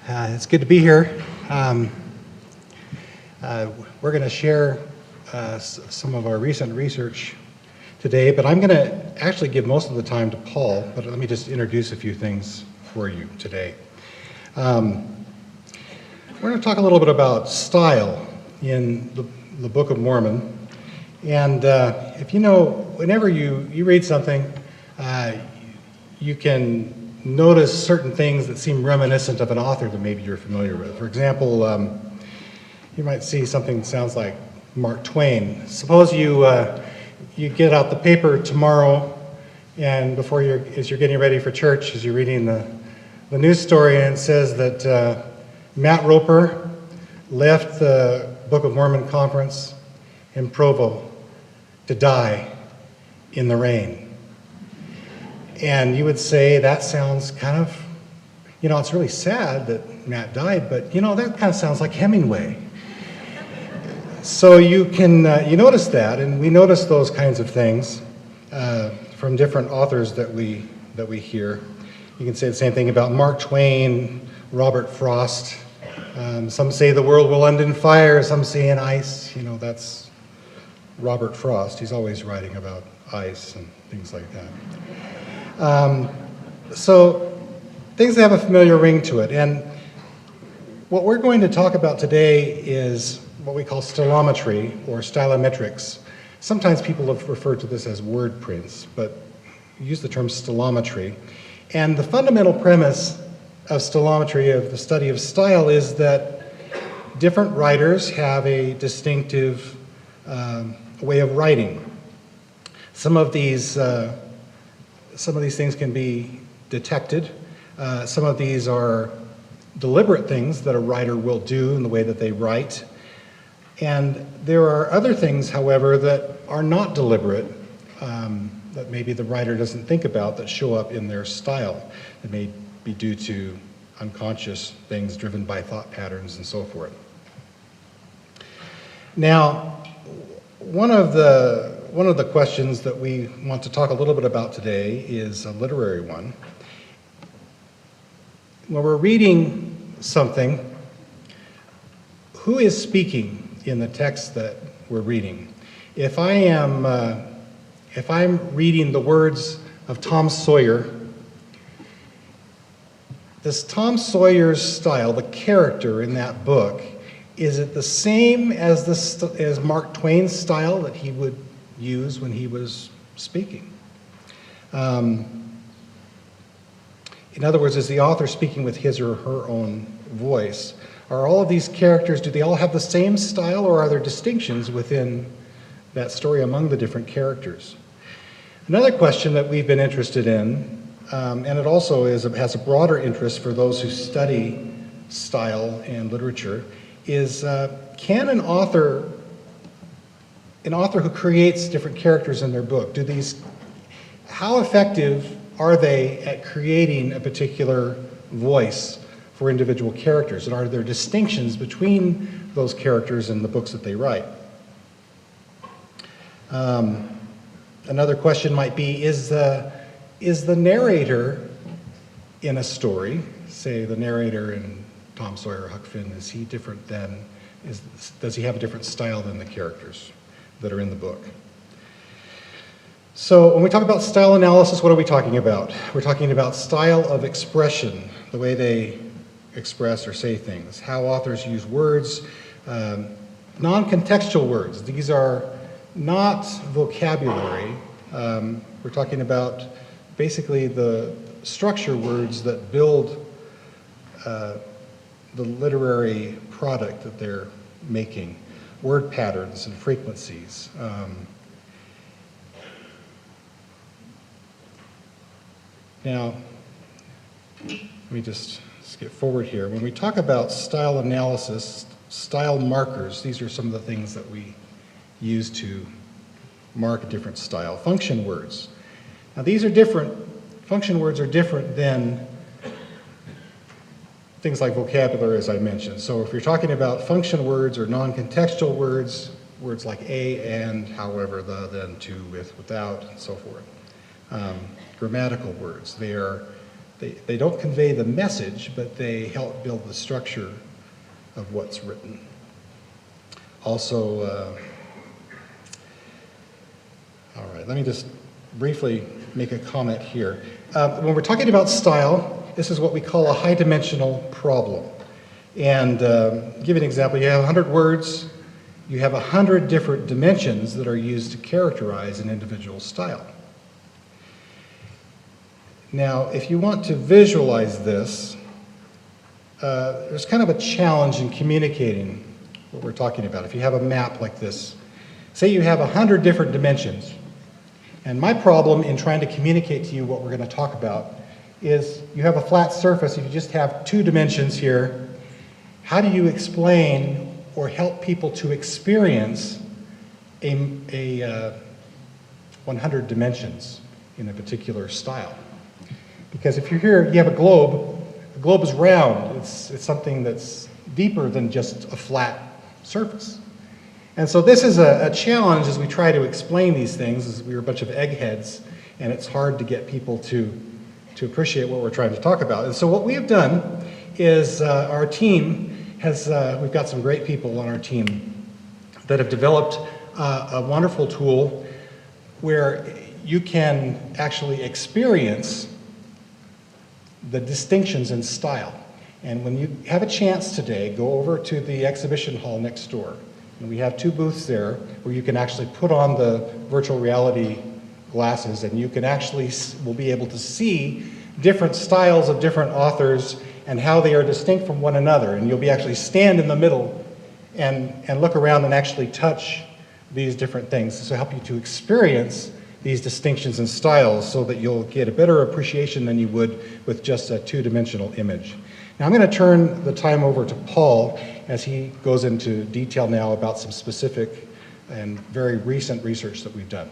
It's good to be here. We're going to share some of our recent research today, but I'm going to actually give most of the time to Paul, but let me just introduce a few things for you today. We're going to talk a little bit about style in the Book of Mormon. And if you know, whenever you read something, you can notice certain things that seem reminiscent of an author that maybe you're familiar with. For example, you might see something that sounds like Mark Twain. Suppose you get out the paper tomorrow, and as you're getting ready for church, as you're reading the news story, and it says that Matt Roper left the Book of Mormon conference in Provo to die in the rain. And you would say, that sounds kind of, it's really sad that Matt died, but that kind of sounds like Hemingway. So you can, you notice that, and we notice those kinds of things from different authors that we hear. You can say the same thing about Mark Twain, Robert Frost. Some say the world will end in fire, some say in ice. That's Robert Frost. He's always writing about ice and things like that. So things that have a familiar ring to it. And what we're going to talk about today is what we call stylometry or stylometrics. Sometimes people have referred to this as word prints, but use the term stylometry. And the fundamental premise of stylometry, of the study of style, is that different writers have a distinctive way of writing. Some of these things can be detected. Some of these are deliberate things that a writer will do in the way that they write. And there are other things, however, that are not deliberate, that maybe the writer doesn't think about, that show up in their style. It may be due to unconscious things driven by thought patterns and so forth. Now, one of the questions that we want to talk a little bit about today is a literary one. When we're reading something, who is speaking in the text that we're reading? If I'm reading the words of Tom Sawyer, does Tom Sawyer's style, the character in that book, is it the same as Mark Twain's style that he would use when he was speaking? In other words, is the author speaking with his or her own voice? Are all of these characters, do they all have the same style, or are there distinctions within that story among the different characters? Another question that we've been interested in, and it also has a broader interest for those who study style and literature, is can an author who creates different characters in their book, how effective are they at creating a particular voice for individual characters? And are there distinctions between those characters and the books that they write? Another question might be, is the narrator in a story, say the narrator in Tom Sawyer or Huck Finn, is he different than, does he have a different style than the characters that are in the book? So when we talk about style analysis, what are we talking about? We're talking about style of expression, the way they express or say things, how authors use words, non-contextual words. These are not vocabulary. We're talking about basically the structure words that build the literary product that they're making, word patterns and frequencies. Now, let me just skip forward here. When we talk about style analysis, style markers, these are some of the things that we use to mark a different style. Function words. Now these are different, function words are different than things like vocabulary, as I mentioned. So if you're talking about function words or non-contextual words, words like a, and, however, the, then, to, with, without, and so forth. Grammatical words, they are They don't convey the message, but they help build the structure of what's written. Also, all right, let me just briefly make a comment here. When we're talking about style, this is what we call a high-dimensional problem. And give you an example, you have 100 words, you have 100 different dimensions that are used to characterize an individual style. Now, if you want to visualize this, there's kind of a challenge in communicating what we're talking about. If you have a map like this, say you have 100 different dimensions, and my problem in trying to communicate to you what we're going to talk about is you have a flat surface, if you just have 2 dimensions here, how do you explain or help people to experience a 100 dimensions in a particular style? Because if you're here, you have a globe is round. It's something that's deeper than just a flat surface. And so this is a challenge as we try to explain these things, as we're a bunch of eggheads, and it's hard to get people to appreciate what we're trying to talk about. And so what we have done is our team has, we've got some great people on our team that have developed a wonderful tool where you can actually experience the distinctions in style. And when you have a chance today, go over to the exhibition hall next door. And we have 2 booths there where you can actually put on the virtual reality glasses, and you can actually will be able to see different styles of different authors and how they are distinct from one another. And you'll be actually stand in the middle and look around and actually touch these different things to help you to experience these distinctions in styles so that you'll get a better appreciation than you would with just a 2-dimensional image. Now I'm going to turn the time over to Paul as he goes into detail now about some specific and very recent research that we've done.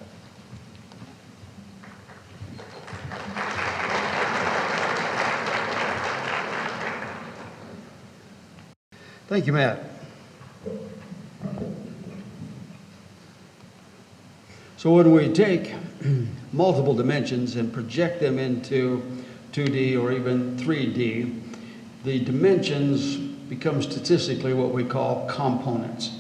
Thank you, Matt. So when we take multiple dimensions and project them into 2D or even 3D, the dimensions become statistically what we call components.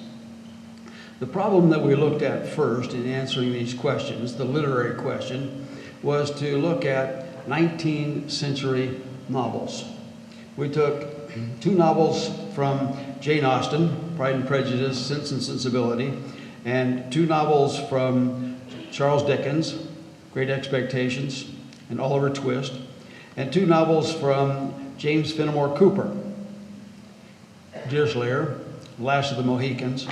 The problem that we looked at first in answering these questions, the literary question, was to look at 19th century novels. We took 2 novels from Jane Austen, Pride and Prejudice, Sense and Sensibility, and 2 novels from Charles Dickens, Great Expectations, and Oliver Twist, and 2 novels from James Fenimore Cooper, Deerslayer, Last of the Mohicans,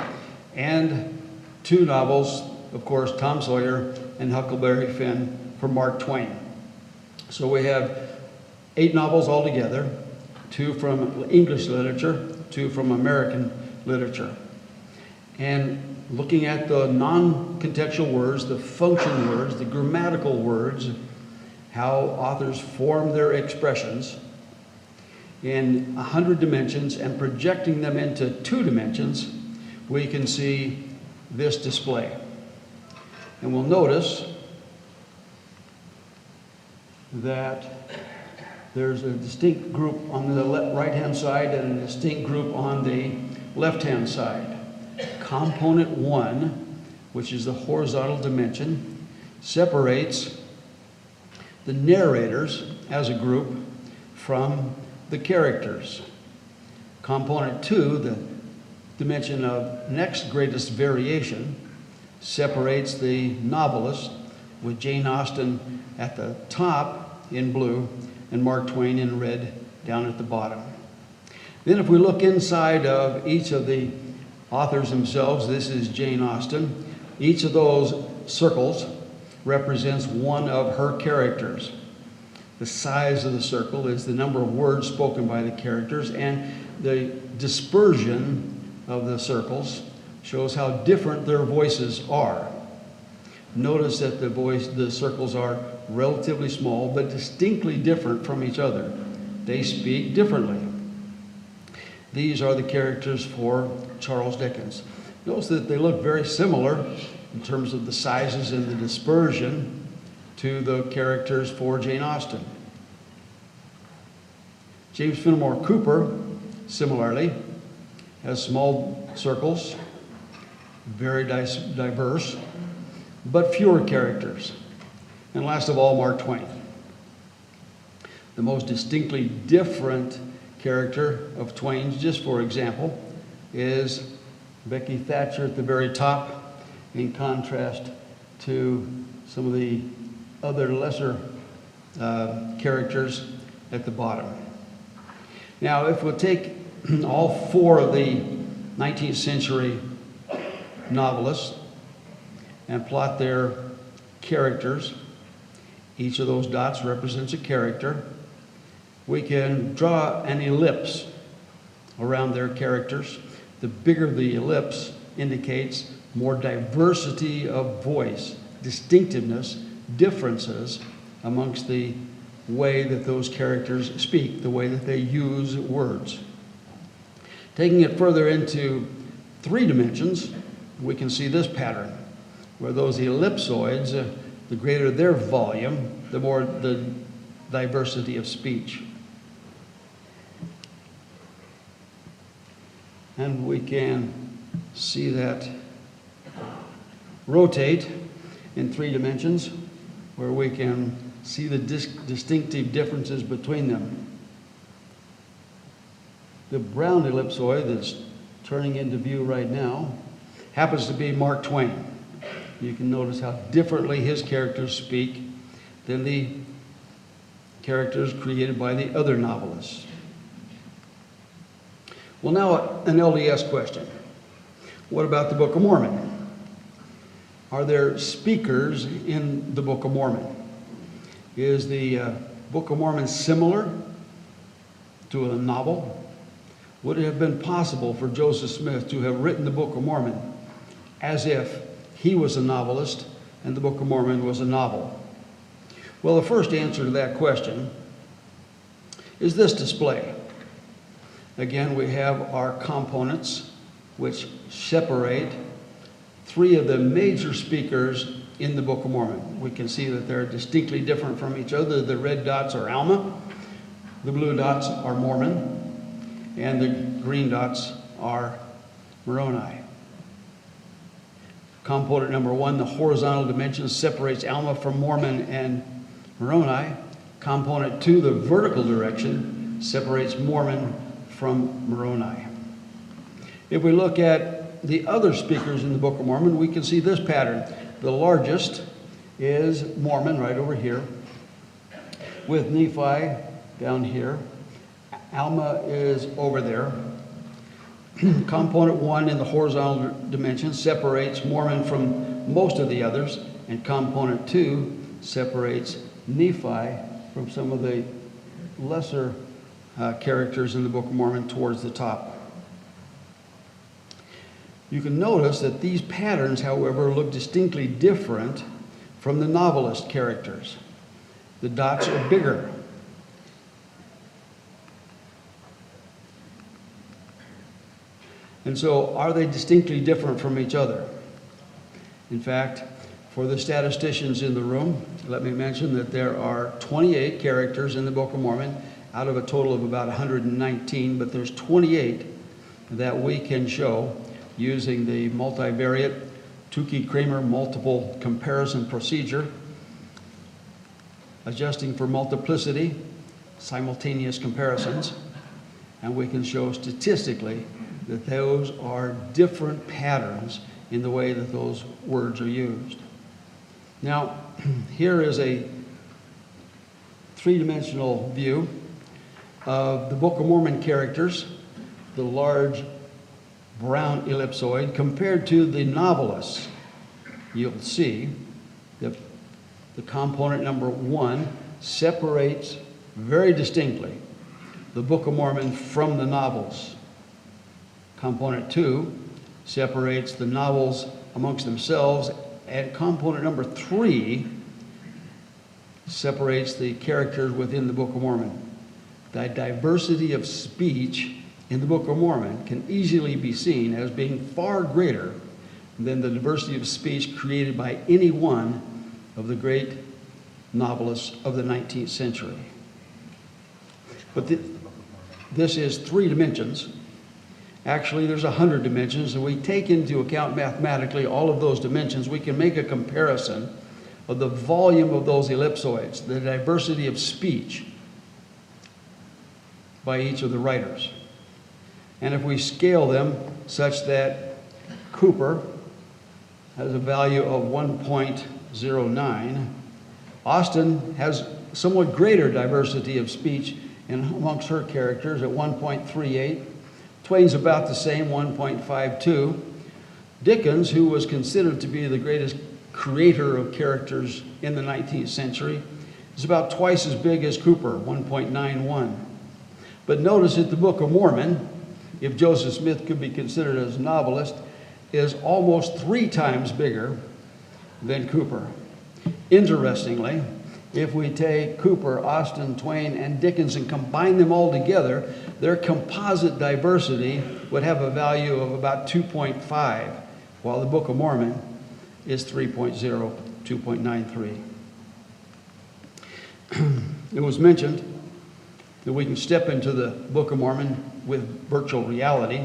and 2 novels, of course, Tom Sawyer and Huckleberry Finn from Mark Twain. So we have 8 novels altogether, 2 from English literature, 2 from American literature. And looking at the non-contextual words, the function words, the grammatical words, how authors form their expressions in 100 dimensions and projecting them into 2 dimensions, we can see this display. And we'll notice that there's a distinct group on the right-hand side and a distinct group on the left-hand side. Component 1, which is the horizontal dimension, separates the narrators as a group from the characters. Component 2, the dimension of next greatest variation, separates the novelist, with Jane Austen at the top in blue and Mark Twain in red down at the bottom. Then if we look inside of each of the authors themselves, this is Jane Austen, each of those circles represents one of her characters. The size of the circle is the number of words spoken by the characters, and the dispersion of the circles shows how different their voices are. Notice that the circles are relatively small, but distinctly different from each other. They speak differently. These are the characters for Charles Dickens. Notice that they look very similar in terms of the sizes and the dispersion to the characters for Jane Austen. James Fenimore Cooper, similarly, has small circles, very diverse, but fewer characters. And last of all, Mark Twain. The most distinctly different character of Twain's, just for example, is Becky Thatcher at the very top, in contrast to some of the other lesser characters at the bottom. Now, if we'll take all four of the 19th century novelists and plot their characters, each of those dots represents a character, we can draw an ellipse around their characters. The bigger the ellipse indicates more diversity of voice, distinctiveness, differences amongst the way that those characters speak, the way that they use words. Taking it further into 3 dimensions, we can see this pattern, where those ellipsoids, the greater their volume, the more the diversity of speech. And we can see that rotate in 3 dimensions, where we can see the distinctive differences between them. The brown ellipsoid that's turning into view right now happens to be Mark Twain. You can notice how differently his characters speak than the characters created by the other novelists. Well, now an LDS question. What about the Book of Mormon? Are there speakers in the Book of Mormon? Is the Book of Mormon similar to a novel? Would it have been possible for Joseph Smith to have written the Book of Mormon as if he was a novelist and the Book of Mormon was a novel? Well, the first answer to that question is this display. Again, we have our components which separate 3 of the major speakers in the Book of Mormon. We can see that they're distinctly different from each other. The red dots are Alma, the blue dots are Mormon, and the green dots are Moroni. Component number 1, the horizontal dimension, separates Alma from Mormon and Moroni. Component 2, the vertical direction, separates Mormon from Moroni. If we look at the other speakers in the Book of Mormon, we can see this pattern. The largest is Mormon right over here, with Nephi down here. Alma is over there. Component 1 in the horizontal dimension separates Mormon from most of the others, and component 2 separates Nephi from some of the lesser characters in the Book of Mormon towards the top. You can notice that these patterns, however, look distinctly different from the novelist characters. The dots are bigger. And so, are they distinctly different from each other? In fact, for the statisticians in the room, let me mention that there are 28 characters in the Book of Mormon out of a total of about 119, but there's 28 that we can show using the multivariate Tukey-Kramer multiple comparison procedure, adjusting for multiplicity, simultaneous comparisons, and we can show statistically that those are different patterns in the way that those words are used. Now, here is a 3-dimensional view of the Book of Mormon characters, the large brown ellipsoid, compared to the novelists. You'll see that the component number 1 separates very distinctly the Book of Mormon from the novels. Component 2 separates the novels amongst themselves, and component number 3 separates the characters within the Book of Mormon. The diversity of speech in the Book of Mormon can easily be seen as being far greater than the diversity of speech created by any one of the great novelists of the 19th century. But this is 3 dimensions. Actually, there's 100 dimensions, and we take into account mathematically all of those dimensions. We can make a comparison of the volume of those ellipsoids, the diversity of speech by each of the writers. And if we scale them such that Cooper has a value of 1.09, Austin has somewhat greater diversity of speech amongst her characters at 1.38. Twain's about the same, 1.52. Dickens, who was considered to be the greatest creator of characters in the 19th century, is about twice as big as Cooper, 1.91. But notice that the Book of Mormon, if Joseph Smith could be considered as a novelist, is almost 3 times bigger than Cooper. Interestingly, if we take Cooper, Austin, Twain, and Dickens and combine them all together, their composite diversity would have a value of about 2.5, while the Book of Mormon is 3.0, 2.93. It was mentioned that we can step into the Book of Mormon with virtual reality.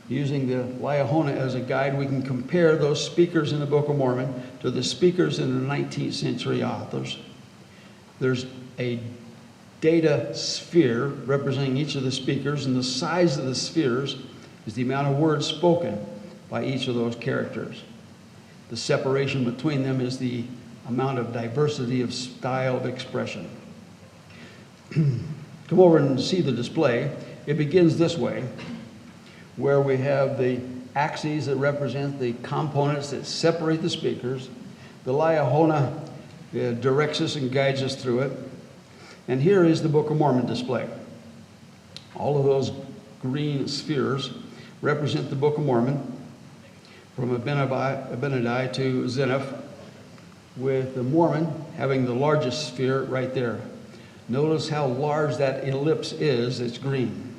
Using the Liahona as a guide, we can compare those speakers in the Book of Mormon to the speakers in the 19th century authors. There's a data sphere representing each of the speakers, and the size of the spheres is the amount of words spoken by each of those characters. The separation between them is the amount of diversity of style of expression. Come over and see the display. It begins this way, where we have the axes that represent the components that separate the speakers. The Liahona directs us and guides us through it. And here is the Book of Mormon display. All of those green spheres represent the Book of Mormon, from Abinadi to Zenos, with the Mormon having the largest sphere right there. Notice how large that ellipse is, it's green.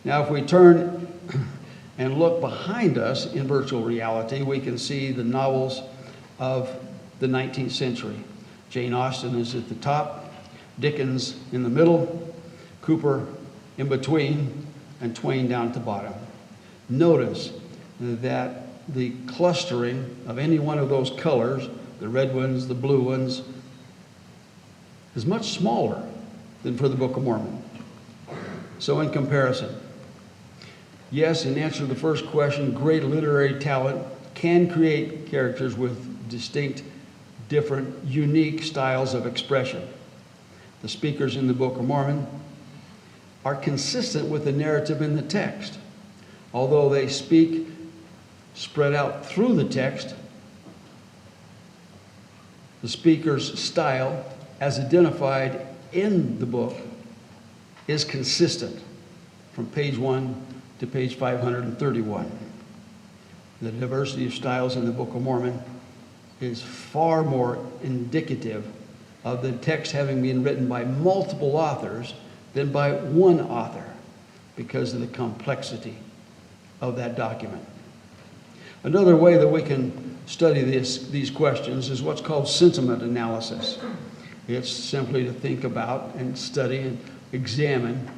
Now if we turn and look behind us in virtual reality, we can see the novels of the 19th century. Jane Austen is at the top, Dickens in the middle, Cooper in between, and Twain down at the bottom. Notice that the clustering of any one of those colors, the red ones, the blue ones, is much smaller than for the Book of Mormon. So in comparison, yes, in answer to the first question, great literary talent can create characters with distinct, different, unique styles of expression. The speakers in the Book of Mormon are consistent with the narrative in the text. Although they speak spread out through the text, the speaker's style, as identified in the book, is consistent from page 1 to page 531. The diversity of styles in the Book of Mormon is far more indicative of the text having been written by multiple authors than by one author, because of the complexity of that document. Another way that we can study these questions is what's called sentiment analysis. It's simply to think about and study and examine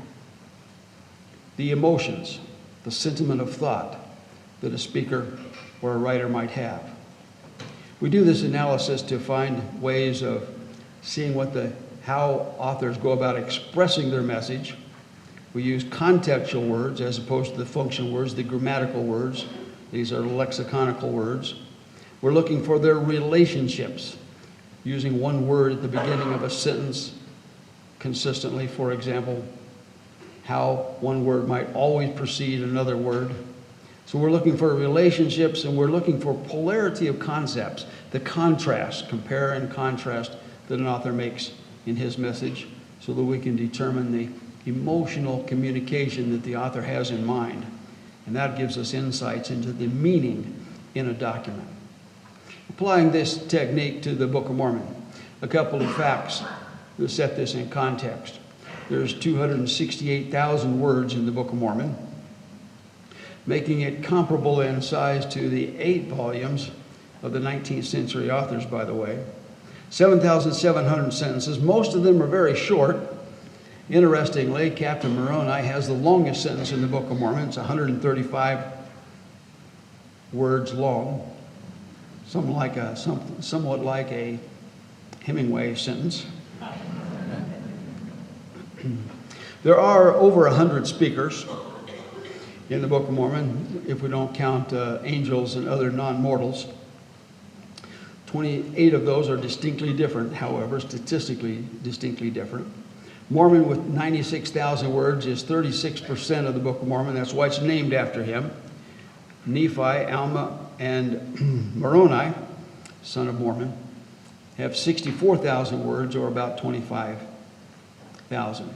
the emotions, the sentiment of thought that a speaker or a writer might have. We do this analysis to find ways of seeing how authors go about expressing their message. We use contextual words as opposed to the functional words, the grammatical words. These are lexiconical words. We're looking for their relationships, using one word at the beginning of a sentence consistently. For example, how one word might always precede another word. So we're looking for relationships, and we're looking for polarity of concepts, the contrast, compare and contrast that an author makes in his message, so that we can determine the emotional communication that the author has in mind. And that gives us insights into the meaning in a document. Applying this technique to the Book of Mormon, a couple of facts to set this in context. There's 268,000 words in the Book of Mormon, making it comparable in size to the 8 volumes of the 19th century authors, by the way. 7,700 sentences. Most of them are very short, Interestingly, Captain Moroni has the longest sentence in the Book of Mormon. It's 135 words long, somewhat like a Hemingway sentence. There are over 100 speakers in the Book of Mormon, if we don't count angels and other non-mortals. 28 of those are distinctly different, however, statistically distinctly different. Mormon with 96,000 words is 36% of the Book of Mormon. That's why it's named after him. Nephi, Alma, and Moroni, son of Mormon, have 64,000 words, or about 25,000,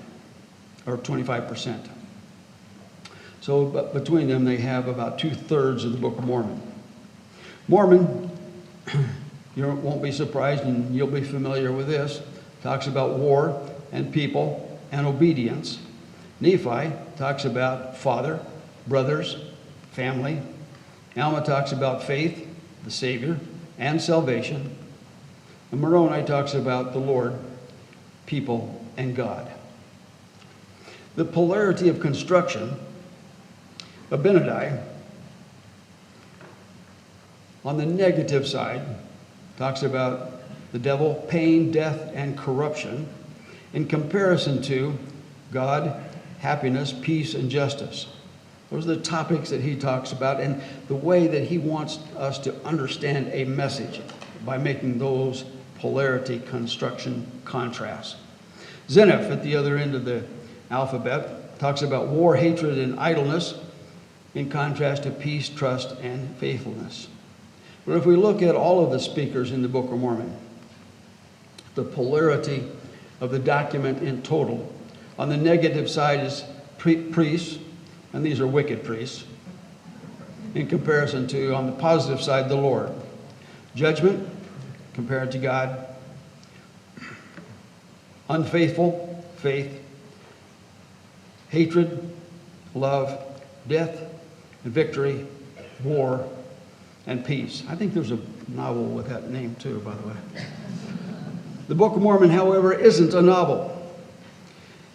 or 25%. So between them, they have about 2/3 of the Book of Mormon. Mormon, you won't be surprised, and you'll be familiar with this, talks about war and people and obedience. Nephi talks about father, brothers, family. Alma talks about faith, the Savior, and salvation. And Moroni talks about the Lord, people, and God. The polarity of construction, Abinadi, on the negative side, talks about the devil, pain, death, and corruption, in comparison to God, happiness, peace, and justice. Those are the topics that he talks about, and the way that he wants us to understand a message by making those polarity construction contrasts. Zenos, at the other end of the alphabet, talks about war, hatred, and idleness, in contrast to peace, trust, and faithfulness. But if we look at all of the speakers in the Book of Mormon, the polarity of the document in total, on the negative side is priests, and these are wicked priests, in comparison to, on the positive side, the Lord. Judgment, compared to God. Unfaithful, faith. Hatred, love. Death, and victory, war, and peace. I think there's a novel with that name too, by the way. The Book of Mormon, however, isn't a novel.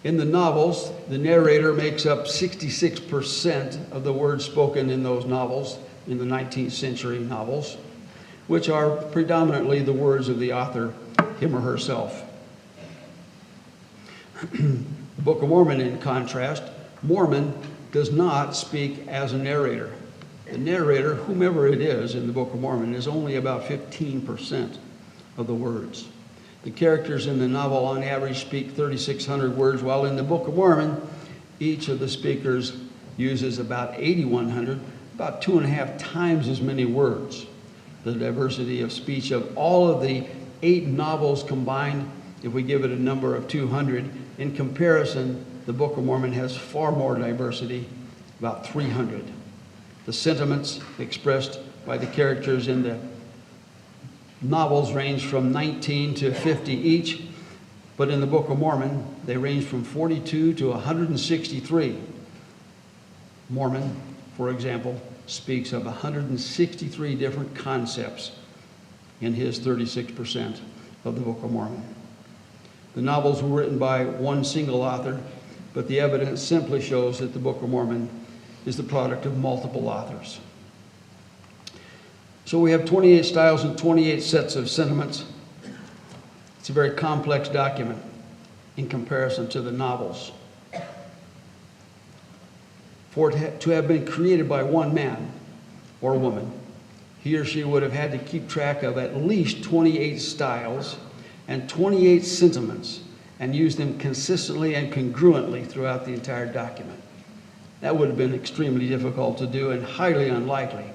In the novels, the narrator makes up 66% of the words spoken in those novels, in the 19th century novels, which are predominantly the words of the author, him or herself. The Book of Mormon, in contrast, Mormon does not speak as a narrator. The narrator, whomever it is in the Book of Mormon, is only about 15% of the words. The characters in the novel on average speak 3,600 words, while in the Book of Mormon, each of the speakers uses about 8,100, about 2.5 times as many words. The diversity of speech of all of the 8 novels combined, if we give it a number of 200, in comparison, the Book of Mormon has far more diversity, about 300. The sentiments expressed by the characters in the novels range from 19 to 50 each, but in the Book of Mormon, they range from 42 to 163. Mormon, for example, speaks of 163 different concepts in his 36% of the Book of Mormon. The novels were written by one single author, but the evidence simply shows that the Book of Mormon is the product of multiple authors. So we have 28 styles and 28 sets of sentiments. It's a very complex document in comparison to the novels. For it to have been created by one man or woman, he or she would have had to keep track of at least 28 styles and 28 sentiments and use them consistently and congruently throughout the entire document. That would have been extremely difficult to do and highly unlikely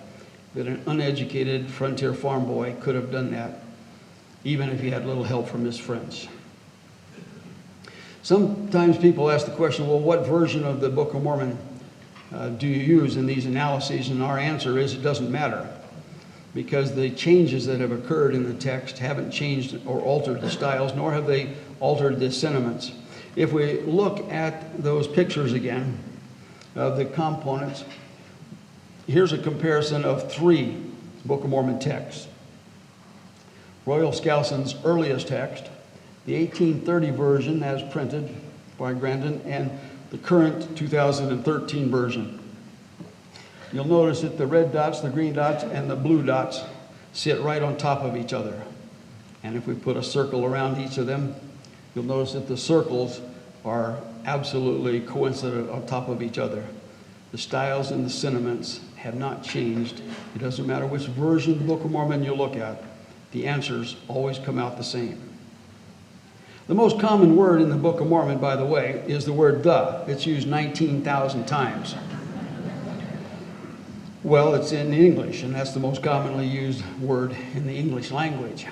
that an uneducated frontier farm boy could have done that, even if he had little help from his friends. Sometimes people ask the question, well, what version of the Book of Mormon do you use in these analyses? And our answer is it doesn't matter, because the changes that have occurred in the text haven't changed or altered the styles, nor have they altered the sentiments. If we look at those pictures again of the components, here's a comparison of 3 Book of Mormon texts. Royal Skousen's earliest text, the 1830 version as printed, by Grandin, and the current 2013 version. You'll notice that the red dots, the green dots, and the blue dots sit right on top of each other. And if we put a circle around each of them, you'll notice that the circles are absolutely coincident on top of each other. The styles and the sentiments have not changed. It doesn't matter which version of the Book of Mormon you look at, the answers always come out the same. The most common word in the Book of Mormon, by the way, is the word "the." It's used 19,000 times. Well, it's in English, and that's the most commonly used word in the English language.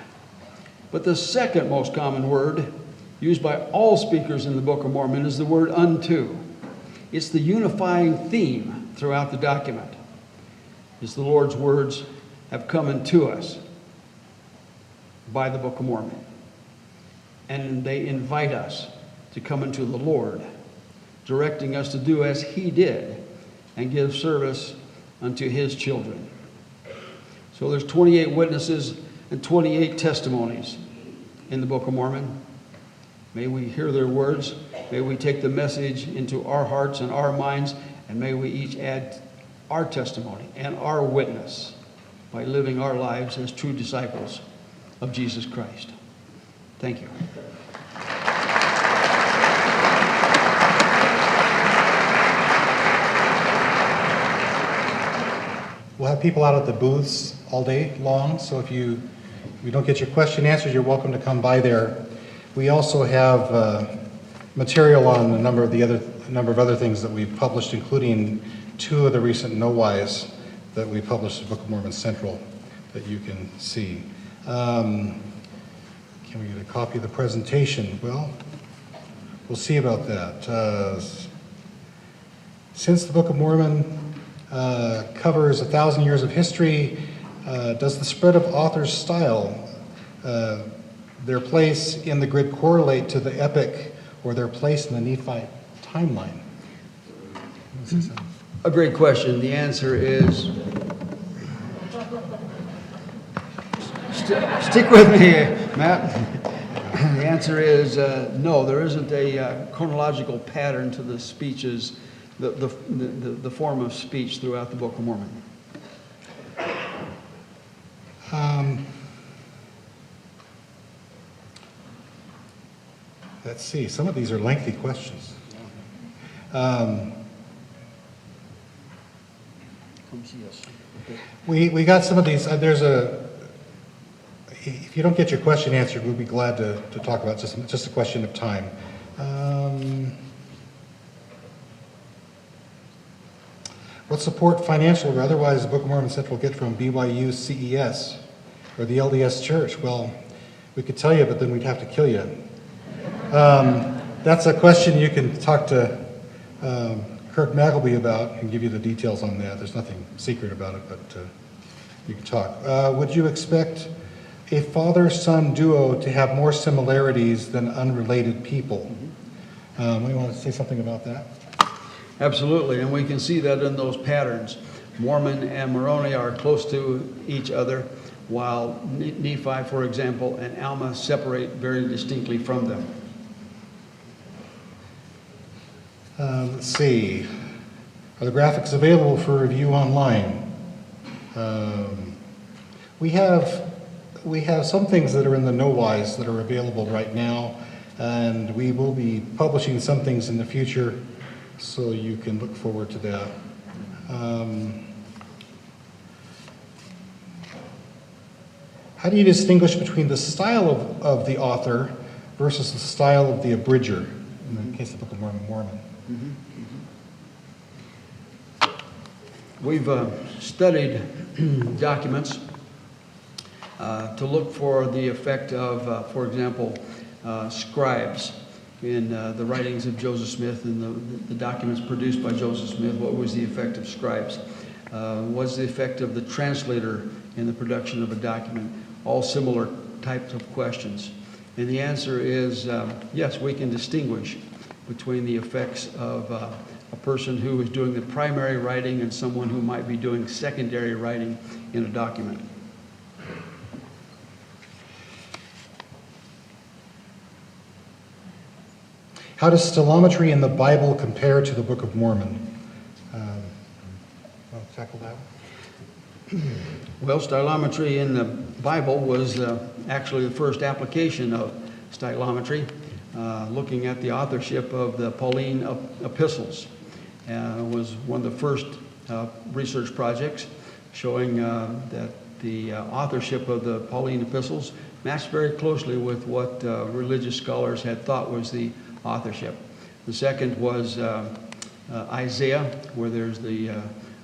But the second most common word used by all speakers in the Book of Mormon is the word "unto." It's the unifying theme throughout the document. It's the Lord's words have come unto us by the Book of Mormon. And they invite us to come unto the Lord, directing us to do as He did and give service unto His children. So there's 28 witnesses and 28 testimonies in the Book of Mormon. May we hear their words. May we take the message into our hearts and our minds, and may we each add our testimony and our witness by living our lives as true disciples of Jesus Christ. Thank you. We'll have people out at the booths all day long, so if you don't get your question answered, you're welcome to come by there. We also have material on a number of other things that we've published, including 2 of the recent no-whys that we published in Book of Mormon Central that you can see. Can we get a copy of the presentation? Well, we'll see about that. Since the Book of Mormon covers 1,000 years of history, does the spread of authors' style, their place in the grid, correlate to the epic or their place in the Nephite timeline? A great question. The answer is, stick with me, Matt. The answer is no, there isn't a chronological pattern to the speeches, the form of speech throughout the Book of Mormon. Let's see, some of these are lengthy questions. Come see us. We got some of these. If you don't get your question answered, we'll be glad to talk about it. Just a question of time. What support, financial or otherwise, the Book of Mormon Central get from BYU CES or the LDS Church? Well, we could tell you, but then we'd have to kill you. That's a question you can talk to Kirk Magleby about and give you the details on that. There's nothing secret about it, but you can talk. Would you expect a father-son duo to have more similarities than unrelated people? We want to say something about that? Absolutely, and we can see that in those patterns. Mormon and Moroni are close to each other, while Nephi, for example, and Alma separate very distinctly from them. Let's see. Are the graphics available for review online? We have some things that are in the no-whys that are available right now, and we will be publishing some things in the future, so you can look forward to that. How do you distinguish between the style of the author versus the style of the abridger, in the case of the Book of Mormon? We've studied documents to look for the effect of, for example, scribes in the writings of Joseph Smith and the documents produced by Joseph Smith. What was the effect of scribes? What's the effect of the translator in the production of a document? All similar types of questions. And the answer is yes, we can distinguish between the effects of a person who is doing the primary writing and someone who might be doing secondary writing in a document. How does stylometry in the Bible compare to the Book of Mormon? Want to tackle that one? Well, stylometry in the Bible was actually the first application of stylometry, looking at the authorship of the Pauline epistles. Was one of the first research projects showing that the authorship of the Pauline epistles matched very closely with what religious scholars had thought was the authorship. The second was Isaiah, where there's the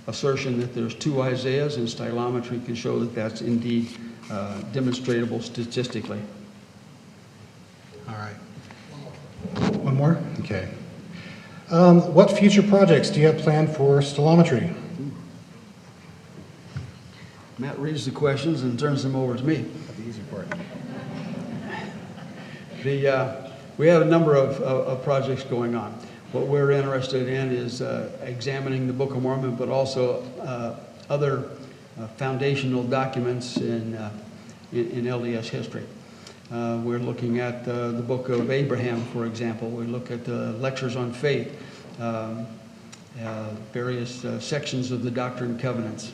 assertion that there's two Isaiahs, and stylometry can show that that's indeed demonstratable statistically. All right. One more? Okay. What future projects do you have planned for stylometry? Matt reads the questions and turns them over to me. The easy part. We have a number of projects going on. What we're interested in is examining the Book of Mormon, but also other foundational documents in LDS history. We're looking at the Book of Abraham, for example. We look at the Lectures on Faith, various sections of the Doctrine and Covenants.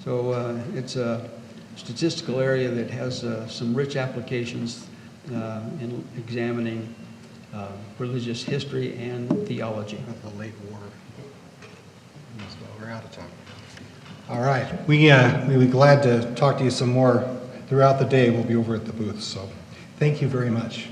So it's a statistical area that has some rich applications in examining religious history and theology. The late war. We're out of time. All right. We'll be glad to talk to you some more throughout the day. We'll be over at the booth. So thank you very much.